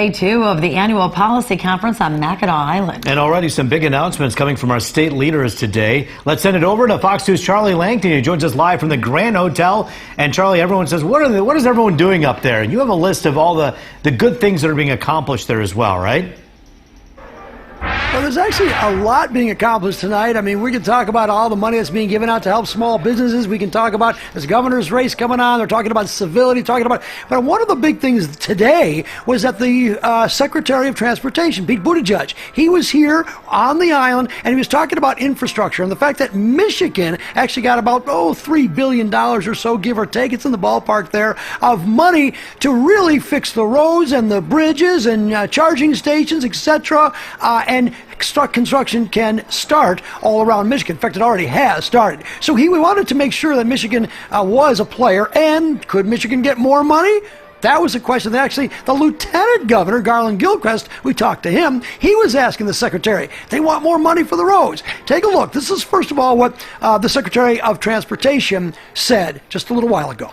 Day 2 of the annual policy conference on Mackinac Island. And already some big announcements coming from our state leaders today. Let's send it over to Fox News' Charlie Langton, who joins us live from the Grand Hotel. And Charlie, everyone says, what is everyone doing up there? And you have a list of all the good things that are being accomplished there as well, right? Well, there's actually a lot being accomplished tonight. I mean, we can talk about all the money that's being given out to help small businesses. We can talk about this governor's race coming on. They're talking about civility, but one of the big things today was that the Secretary of Transportation, Pete Buttigieg, he was here on the island, and he was talking about infrastructure and the fact that Michigan actually got about, $3 billion or so, give or take. It's in the ballpark there, of money to really fix the roads and the bridges and charging stations, etc. And construction can start all around Michigan. In fact, it already has started. So we wanted to make sure that Michigan was a player. And could Michigan get more money? That was a question that actually the Lieutenant Governor, Garland Gilchrist, we talked to him, he was asking the Secretary. They want more money for the roads. Take a look. This is, first of all, what the Secretary of Transportation said just a little while ago.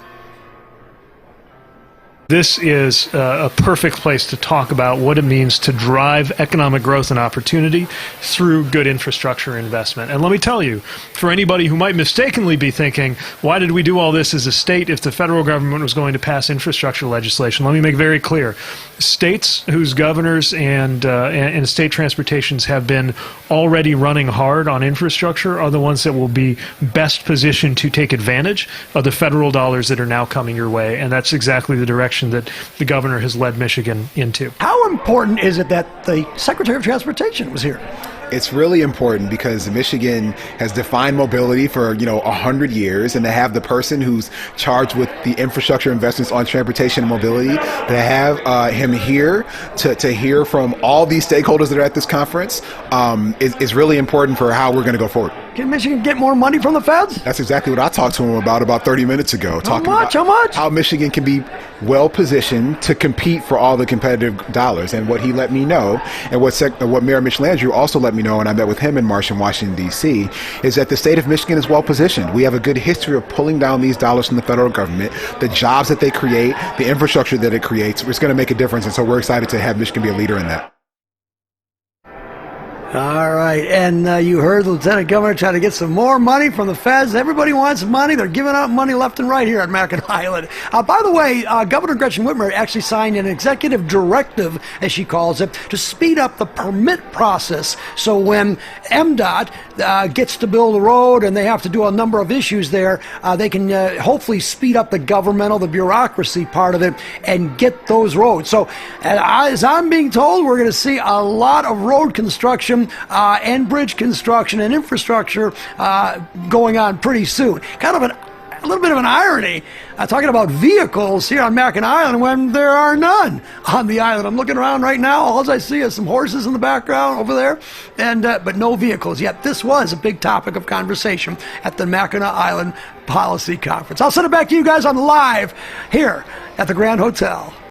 This is a perfect place to talk about what it means to drive economic growth and opportunity through good infrastructure investment. And let me tell you, for anybody who might mistakenly be thinking, why did we do all this as a state if the federal government was going to pass infrastructure legislation? Let me make very clear. States whose governors and state transportations have been already running hard on infrastructure are the ones that will be best positioned to take advantage of the federal dollars that are now coming your way. And that's exactly the direction that the governor has led Michigan into. How important is it that the Secretary of Transportation was here? It's really important because Michigan has defined mobility for 100 years, and to have the person who's charged with the infrastructure investments on transportation and mobility, to have him here to hear from all these stakeholders that are at this conference is really important for how we're going to go forward. Can Michigan get more money from the feds? That's exactly what I talked to him about 30 minutes ago. How much? How Michigan can be well positioned to compete for all the competitive dollars. And what he let me know, and what Mayor Mitch Landrieu also let me know, and I met with him in March in Washington, D.C., is that the state of Michigan is well positioned. We have a good history of pulling down these dollars from the federal government. The jobs that they create, the infrastructure that it creates, it's going to make a difference. And so we're excited to have Michigan be a leader in that. All right, and you heard the Lieutenant Governor trying to get some more money from the feds. Everybody wants money. They're giving out money left and right here at Mackinac Island. By the way, Governor Gretchen Whitmer actually signed an executive directive, as she calls it, to speed up the permit process. So when MDOT gets to build a road and they have to do a number of issues there, they can hopefully speed up the the bureaucracy part of it and get those roads. So as I'm being told, we're going to see a lot of road construction and bridge construction and infrastructure going on pretty soon. Kind of a little bit of an irony, talking about vehicles here on Mackinac Island when there are none on the island. I'm looking around right now. All I see is some horses in the background over there, and but no vehicles. Yet this was a big topic of conversation at the Mackinac Island Policy Conference. I'll send it back to you guys on live here at the Grand Hotel.